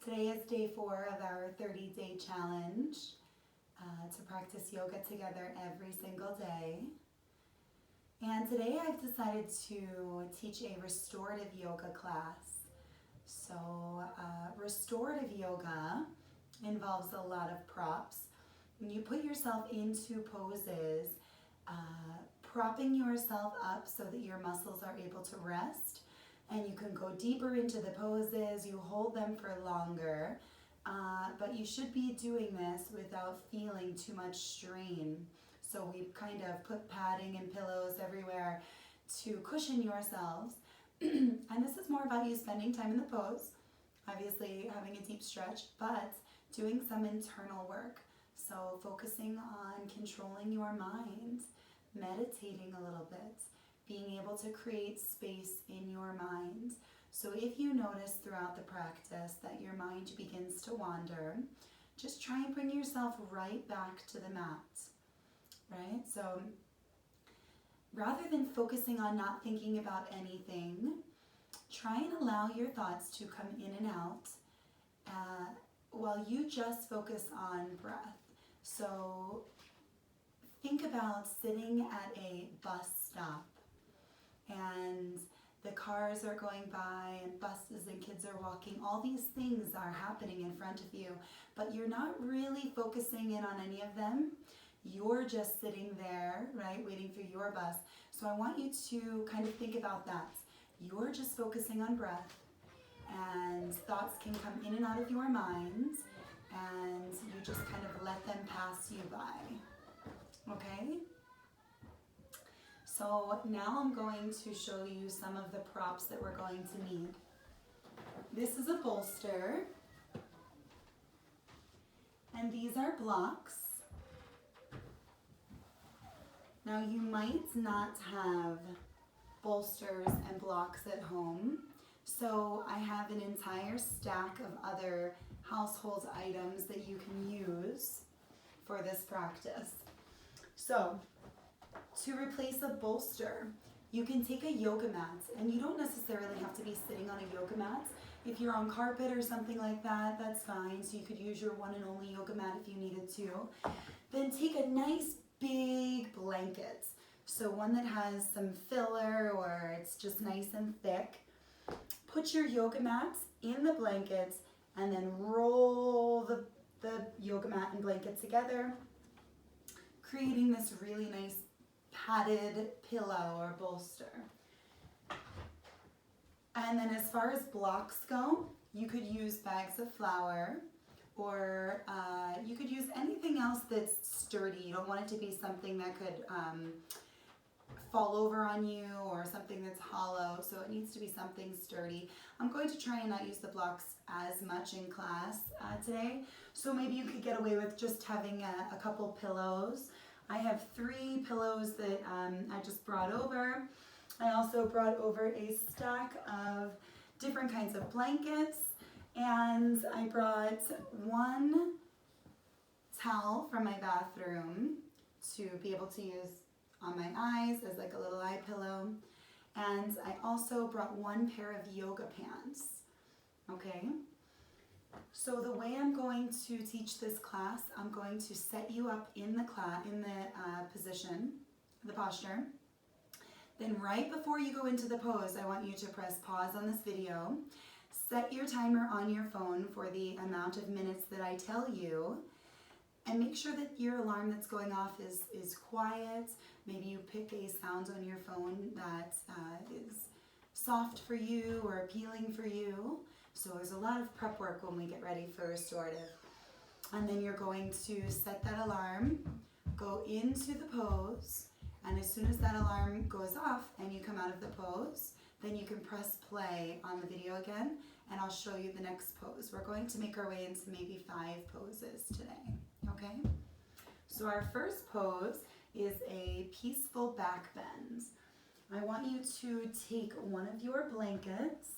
Today is day 4 of our 30-day challenge to practice yoga together every single day. And today I've decided to teach a restorative yoga class. So restorative yoga involves a lot of props. When you put yourself into poses, propping yourself up so that your muscles are able to rest, and you can go deeper into the poses, you hold them for longer, but you should be doing this without feeling too much strain. So we've kind of put padding and pillows everywhere to cushion yourselves. And this is more about you spending time in the pose, obviously having a deep stretch, but doing some internal work. So focusing on controlling your mind, meditating a little bit, being able to create space in your mind. So if you notice throughout the practice that your mind begins to wander, just try and bring yourself right back to the mat, right? So rather than focusing on not thinking about anything, try and allow your thoughts to come in and out while you just focus on breath. So think about sitting at a bus stop and the cars are going by and buses and kids are walking. All these things are happening in front of you, but you're not really focusing in on any of them. You're just sitting there, right, waiting for your bus. So I want you to kind of think about that. You're just focusing on breath, and thoughts can come in and out of your mind, and you just kind of let them pass you by, okay? So now I'm going to show you some of the props that we're going to need. This is a bolster, and these are blocks. Now you might not have bolsters and blocks at home, so I have an entire stack of other household items that you can use for this practice. So to replace a bolster, you can take a yoga mat, and you don't necessarily have to be sitting on a yoga mat. If you're on carpet or something like that, that's fine. So you could use your one and only yoga mat if you needed to. Then take a nice big blanket. So one that has some filler or it's just nice and thick. Put your yoga mat in the blanket and then roll the yoga mat and blanket together, creating this really nice padded pillow or bolster. And then as far as blocks go, you could use bags of flour, or you could use anything else that's sturdy. You don't want it to be something that could fall over on you or something that's hollow, so it needs to be something sturdy. I'm going to try and not use the blocks as much in class today, so maybe you could get away with just having a couple pillows. I have 3 pillows that I just brought over. I also brought over a stack of different kinds of blankets, and I brought 1 towel from my bathroom to be able to use on my eyes as like a little eye pillow. And I also brought 1 pair of yoga pants, okay? So the way I'm going to teach this class, I'm going to set you up in the position, the posture. Then right before you go into the pose, I want you to press pause on this video, set your timer on your phone for the amount of minutes that I tell you, and make sure that your alarm that's going off is quiet. Maybe you pick a sound on your phone that is soft for you or appealing for you. So there's a lot of prep work when we get ready for restorative. And then you're going to set that alarm, go into the pose, and as soon as that alarm goes off and you come out of the pose, then you can press play on the video again, and I'll show you the next pose. We're going to make our way into maybe 5 poses today, okay? So our first pose is a peaceful back bend. I want you to take one of your blankets,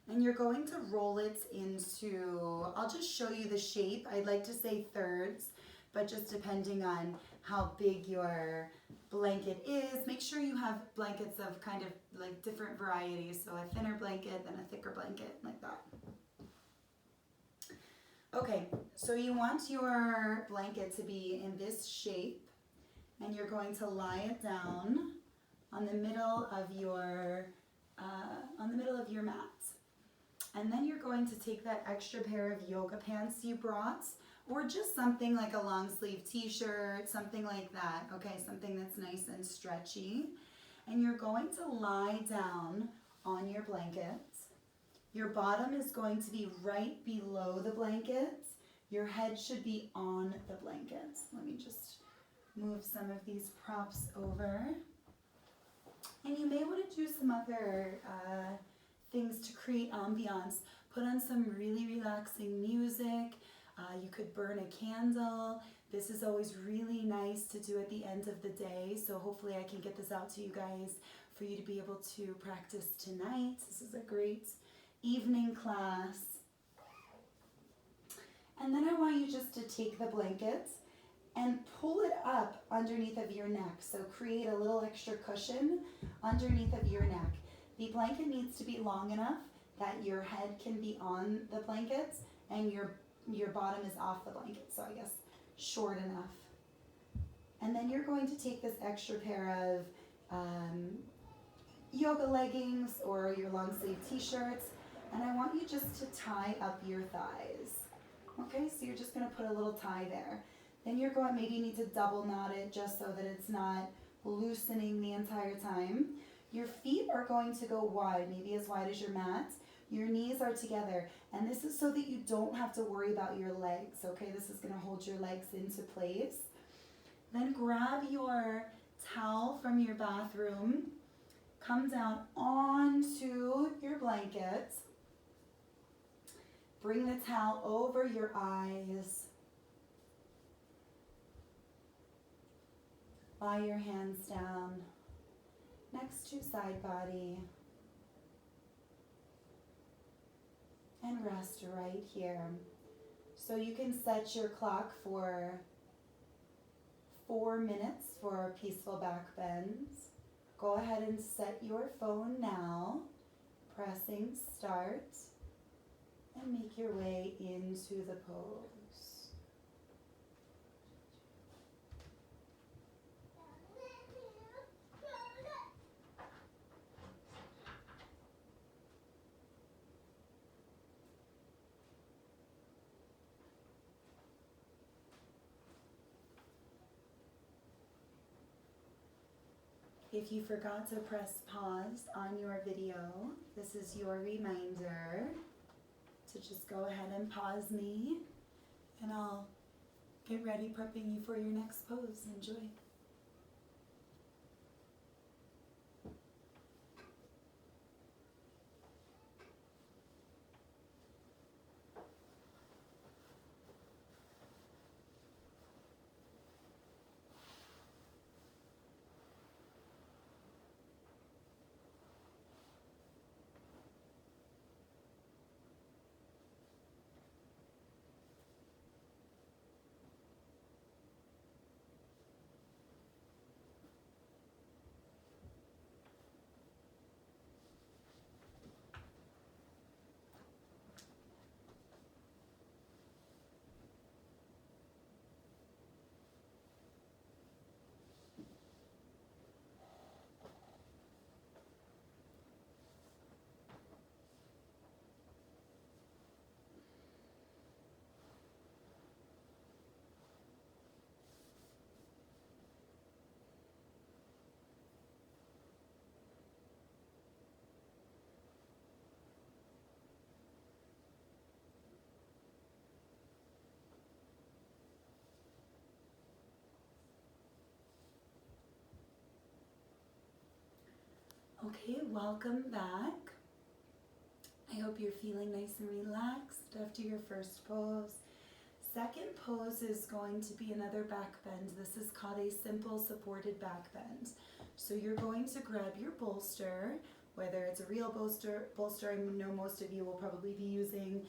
and you're going to roll it into, I'll just show you the shape. I'd like to say thirds, but just depending on how big your blanket is, make sure you have blankets of kind of like different varieties. So a thinner blanket, then a thicker blanket, like that. Okay, so you want your blanket to be in this shape, and you're going to lie it down on the middle of your mat. And then you're going to take that extra pair of yoga pants you brought, or just something like a long sleeve t-shirt, something like that, okay, something that's nice and stretchy. And you're going to lie down on your blanket. Your bottom is going to be right below the blanket. Your head should be on the blanket. Let me just move some of these props over. And you may want to do some other things to create ambiance. Put on some really relaxing music. You could burn a candle. This is always really nice to do at the end of the day. So hopefully I can get this out to you guys for you to be able to practice tonight. This is a great evening class. And then I want you just to take the blanket and pull it up underneath of your neck. So create a little extra cushion underneath of your neck. The blanket needs to be long enough that your head can be on the blanket and your bottom is off the blanket. So I guess short enough. And then you're going to take this extra pair of yoga leggings or your long sleeve t-shirts, and I want you just to tie up your thighs. Okay, so you're just going to put a little tie there. Then you're going, maybe you need to double knot it just so that it's not loosening the entire time. Your feet are going to go wide, maybe as wide as your mat. Your knees are together, and this is so that you don't have to worry about your legs, okay? This is going to hold your legs into place. Then grab your towel from your bathroom, come down onto your blanket, bring the towel over your eyes, lie your hands down next to side body, and rest right here. So you can set your clock for 4 minutes for peaceful back bends. Go ahead and set your phone now, pressing start, and make your way into the pose. If you forgot to press pause on your video, this is your reminder to just go ahead and pause me, and I'll get ready prepping you for your next pose. Enjoy. Okay, welcome back. I hope you're feeling nice and relaxed after your first pose. Second pose is going to be another back bend. This is called a simple supported back bend. So you're going to grab your bolster, whether it's a real bolster, I know most of you will probably be using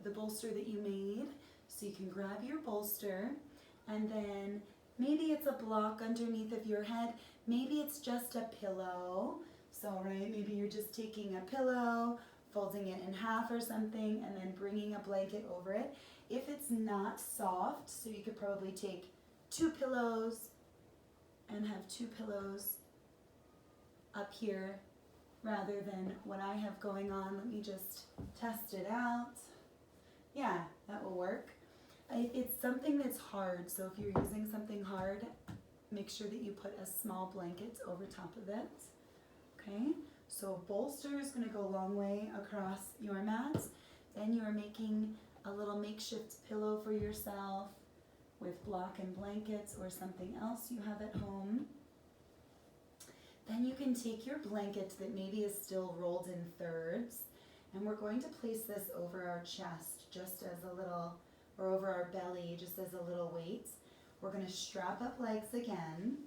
the bolster that you made. So you can grab your bolster, and then maybe it's a block underneath of your head. Maybe it's just a pillow. So, right, maybe you're just taking a pillow folding it in half or something and then bringing a blanket over it. If it's not soft, so you could probably take 2 pillows and have 2 pillows up here rather than what I have going on. Let me just test it out. Yeah, that will work. It's something that's hard, so if you're using something hard, make sure that you put a small blanket over top of it. Okay, so bolster is going to go a long way across your mat. Then you are making a little makeshift pillow for yourself with block and blankets or something else you have at home. Then you can take your blanket that maybe is still rolled in thirds, and we're going to place this over our chest just as a little, or over our belly just as a little weight. We're going to strap up legs again.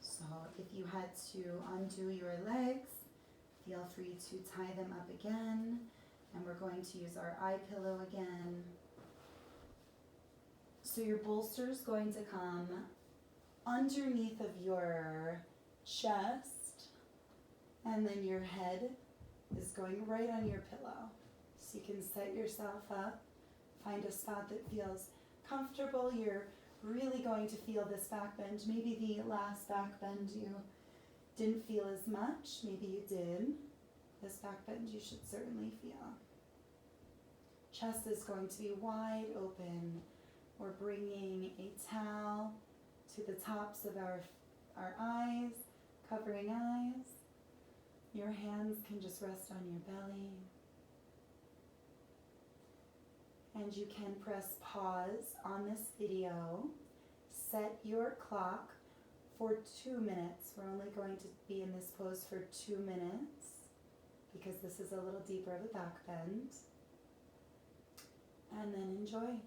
So if you had to undo your legs, feel free to tie them up again. And we're going to use our eye pillow again. So your bolster is going to come underneath of your chest, and then your head is going right on your pillow. So you can set yourself up, find a spot that feels comfortable. You're really going to feel this back bend. Maybe the last back bend you didn't feel as much, maybe you did. This back bend you should certainly feel. Chest is going to be wide open. We're bringing a towel to the tops of our eyes, covering eyes. Your hands can just rest on your belly. And you can press pause on this video. Set your clock for 2 minutes. We're only going to be in this pose for 2 minutes because this is a little deeper of a back bend. And then enjoy.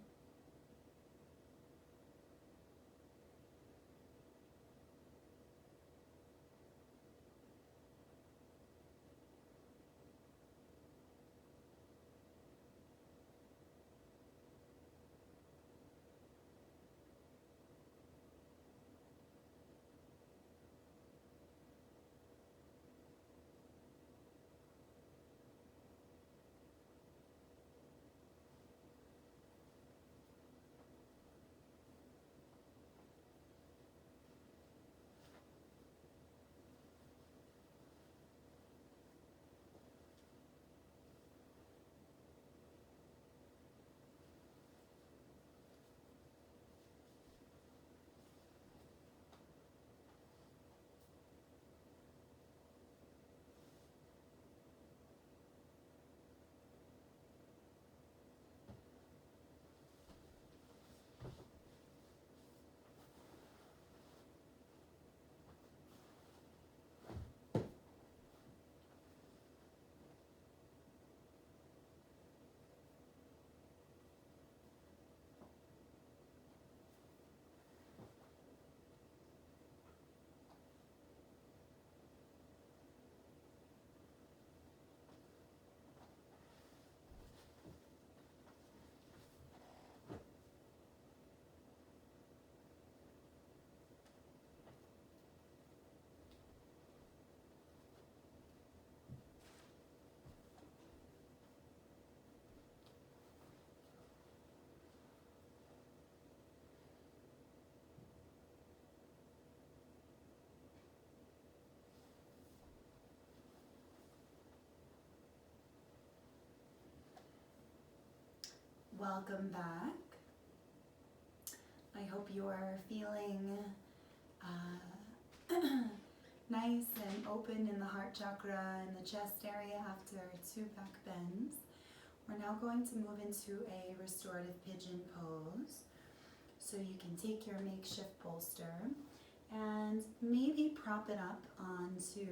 Welcome back. I hope you are feeling nice and open in the heart chakra and the chest area after 2 back bends. We're now going to move into a restorative pigeon pose. So you can take your makeshift bolster and maybe prop it up onto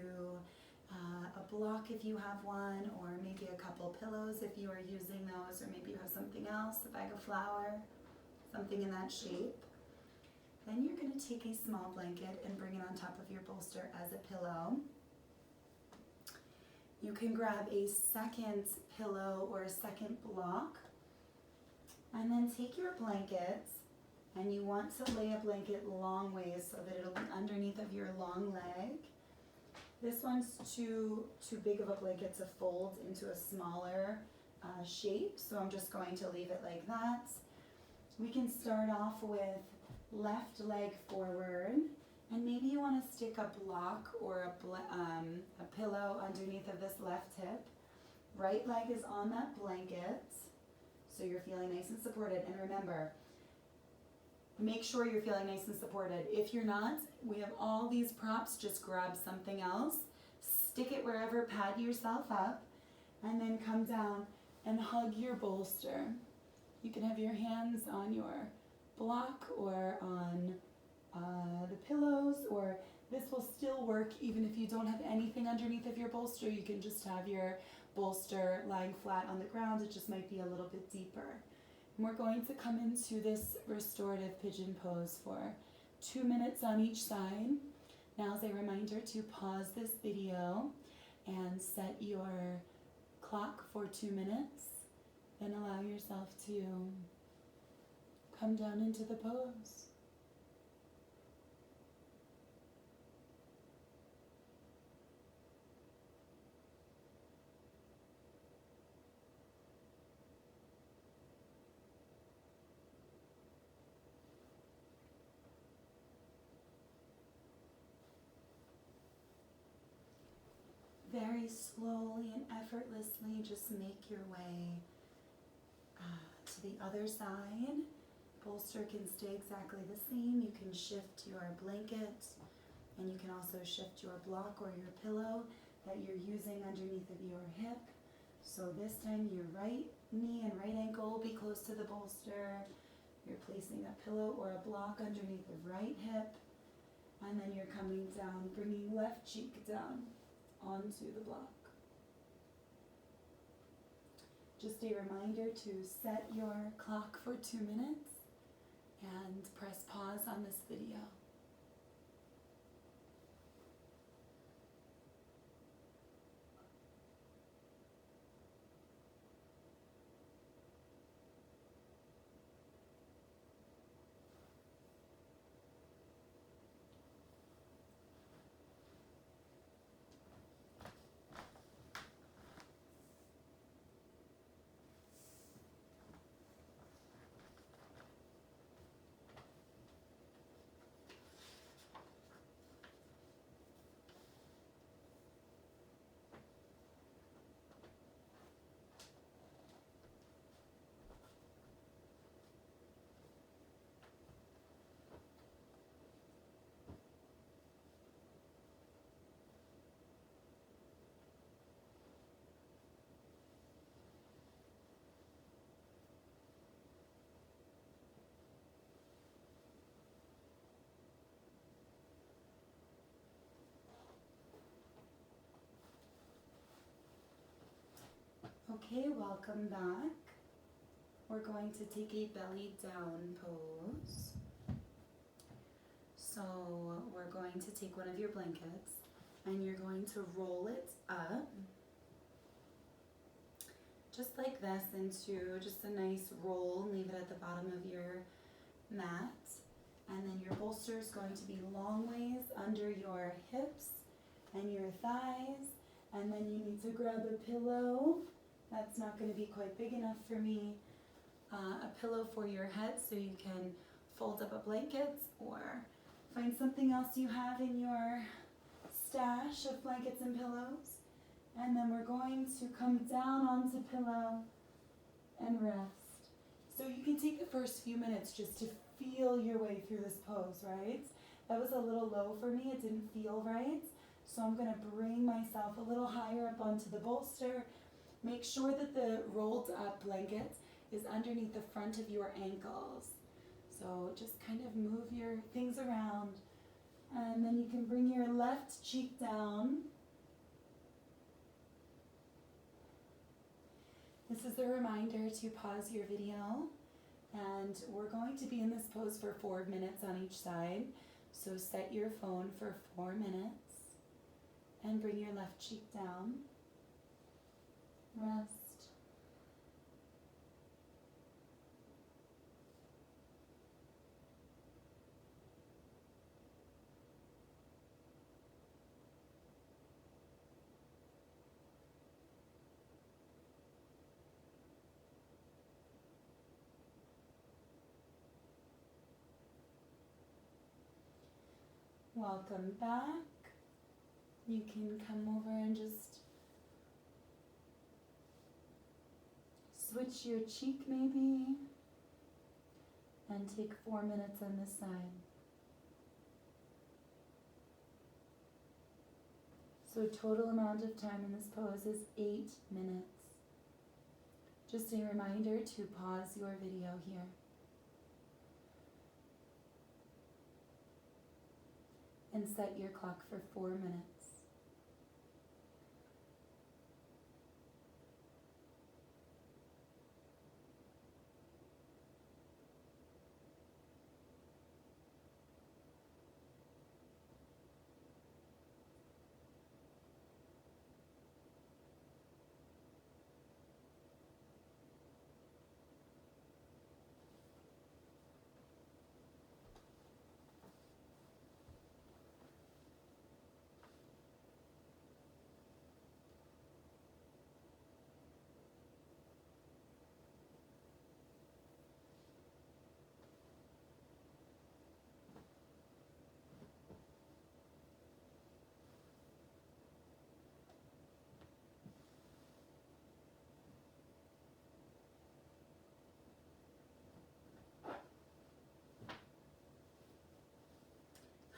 a block if you have one, or maybe a couple pillows if you are using those, or maybe you have something else, a bag of flour, something in that shape. Then you're going to take a small blanket and bring it on top of your bolster as a pillow. You can grab a second pillow or a second block, and then take your blanket, and you want to lay a blanket long ways so that it'll be underneath of your long leg. This one's too big of a blanket to fold into a smaller shape, so I'm just going to leave it like that. We can start off with left leg forward, and maybe you want to stick a block or a pillow underneath of this left hip. Right leg is on that blanket, so you're feeling nice and supported. And remember, make sure you're feeling nice and supported. If you're not, we have all these props. Just grab something else, stick it wherever, pad yourself up, and then come down and hug your bolster. You can have your hands on your block or on the pillows, or this will still work even if you don't have anything underneath of your bolster. You can just have your bolster lying flat on the ground. It just might be a little bit deeper. And we're going to come into this restorative pigeon pose for 2 minutes on each side. Now, as a reminder to pause this video and set your clock for 2 minutes, then allow yourself to come down into the pose. Very slowly and effortlessly, just make your way to the other side. Bolster can stay exactly the same. You can shift your blanket, and you can also shift your block or your pillow that you're using underneath of your hip. So this time your right knee and right ankle will be close to the bolster. You're placing a pillow or a block underneath the right hip, and then you're coming down, bringing left cheek down onto the block. Just a reminder to set your clock for 2 minutes and press pause on this video. Okay, welcome back. We're going to take a belly down pose. So we're going to take one of your blankets and you're going to roll it up just like this into just a nice roll. Leave it at the bottom of your mat, and then your bolster is going to be long ways under your hips and your thighs, and then you need to grab a pillow. That's not going to be quite big enough for me. A pillow for your head so you can fold up a blanket or find something else you have in your stash of blankets and pillows. And then we're going to come down onto pillow and rest. So you can take the first few minutes just to feel your way through this pose, right? That was a little low for me. It didn't feel right. So I'm going to bring myself a little higher up onto the bolster. Make sure that the rolled up blanket is underneath the front of your ankles. So just kind of move your things around. And then you can bring your left cheek down. This is a reminder to pause your video. And we're going to be in this pose for 4 minutes on each side. So set your phone for 4 minutes. And bring your left cheek down. Rest. Welcome back. You can come over and just switch your cheek maybe and take 4 minutes on this side. So total amount of time in this pose is 8 minutes. Just a reminder to pause your video here. And set your clock for 4 minutes.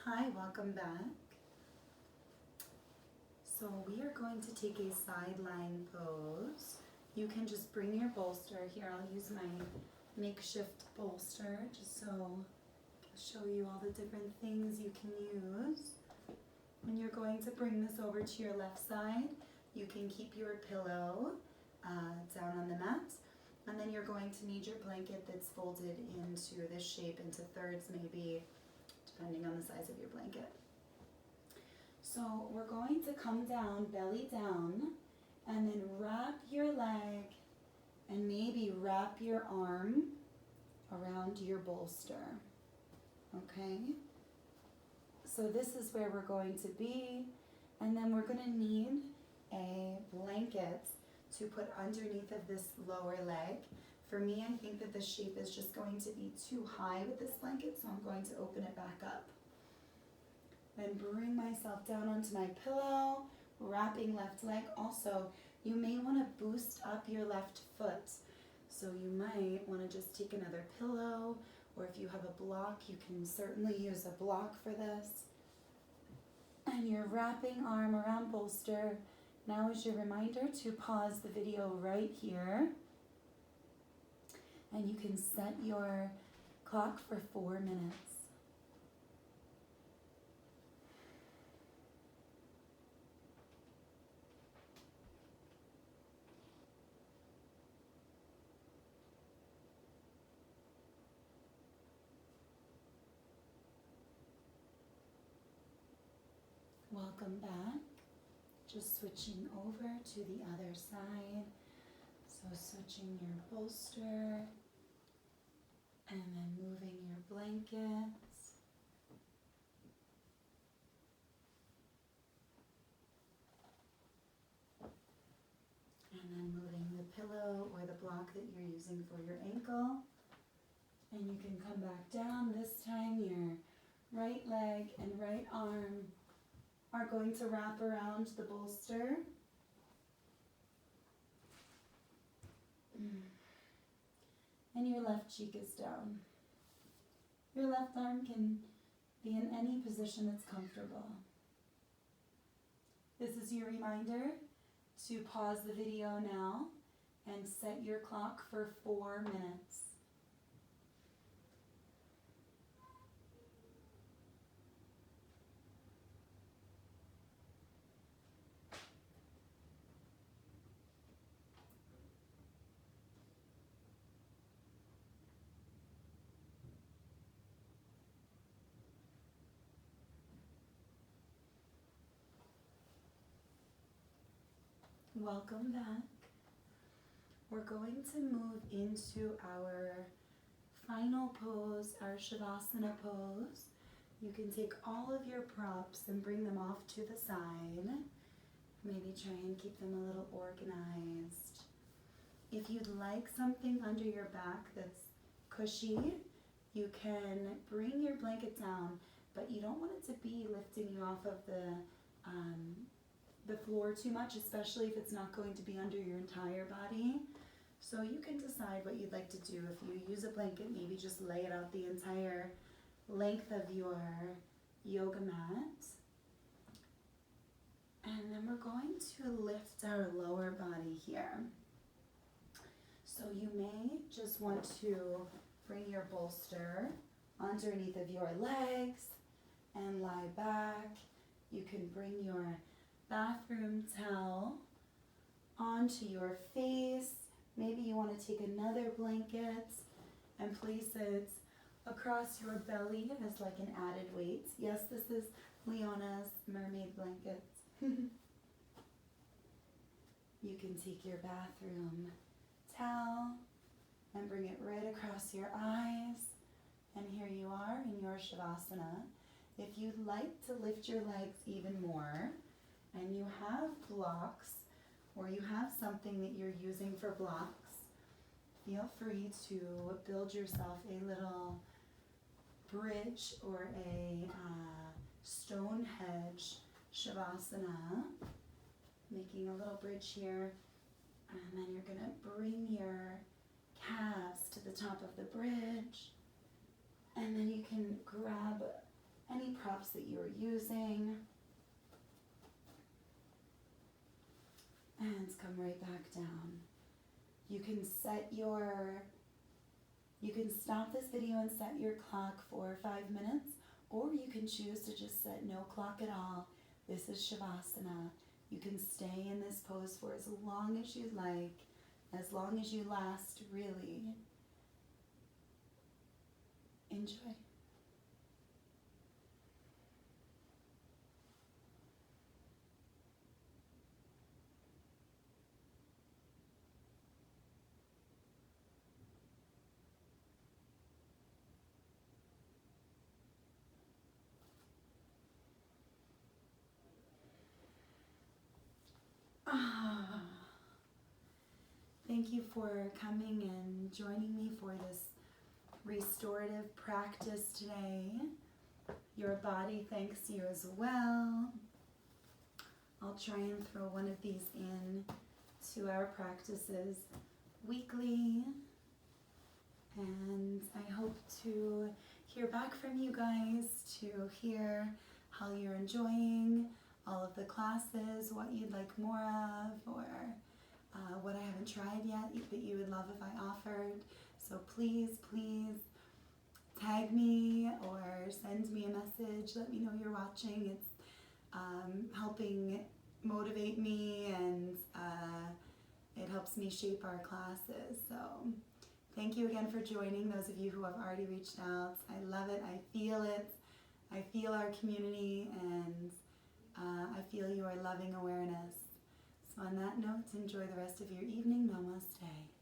Hi, welcome back. So we are going to take a sideline pose. You can just bring your bolster. Here, I'll use my makeshift bolster just so I'll show you all the different things you can use. When you're going to bring this over to your left side, you can keep your pillow down on the mat. And then you're going to need your blanket that's folded into this shape, into thirds maybe, depending on the size of your blanket. So we're going to come down, belly down, and then wrap your leg and maybe wrap your arm around your bolster. Okay? So this is where we're going to be, and then we're going to need a blanket to put underneath of this lower leg. For me, I think that this shape is just going to be too high with this blanket, so I'm going to open it back up. Then bring myself down onto my pillow, wrapping left leg. Also, you may want to boost up your left foot. So you might want to just take another pillow, or if you have a block, you can certainly use a block for this. And your wrapping arm around bolster. Now is your reminder to pause the video right here. And you can set your clock for 4 minutes. Welcome back. Just switching over to the other side. So switching your bolster and then moving your blankets. And then moving the pillow or the block that you're using for your ankle. And you can come back down. This time your right leg and right arm are going to wrap around the bolster. And your left cheek is down. Your left arm can be in any position that's comfortable. This is your reminder to pause the video now and set your clock for 4 minutes. Welcome back. We're going to move into our final pose, our Shavasana pose. You can take all of your props and bring them off to the side. Maybe try and keep them a little organized. If you'd like something under your back that's cushy, you can bring your blanket down but you don't want it to be lifting you off of the floor too much, especially if it's not going to be under your entire body. So you can decide what you'd like to do. If you use a blanket, maybe just lay it out the entire length of your yoga mat. And then we're going to lift our lower body here. So you may just want to bring your bolster underneath of your legs and lie back. You can bring your bathroom towel onto your face. Maybe you want to take another blanket and place it across your belly as like an added weight. Yes, this is Leona's mermaid blanket. You can take your bathroom towel and bring it right across your eyes. And here you are in your Shavasana. If you'd like to lift your legs even more, and you have blocks, or you have something that you're using for blocks, feel free to build yourself a little bridge or a stone hedge Shavasana, making a little bridge here, and then you're going to bring your calves to the top of the bridge, and then you can grab any props that you are using and come right back down. You can stop this video and set your clock for 5 minutes, or you can choose to just set no clock at all. This is Shavasana. You can stay in this pose for as long as you like, as long as you last, really. Enjoy. Thank you for coming and joining me for this restorative practice today. Your body thanks you as well. I'll try and throw one of these in to our practices weekly. And I hope to hear back from you guys to hear how you're enjoying all of the classes, what you'd like more of, or what I haven't tried yet that you would love if I offered. So please tag me or send me a message. Let me know you're watching. It's helping motivate me, and it helps me shape our classes. So thank you again for joining, those of you who have already reached out. I love it. I feel it. I feel our community, and I feel your loving awareness. So on that note, enjoy the rest of your evening. Namaste.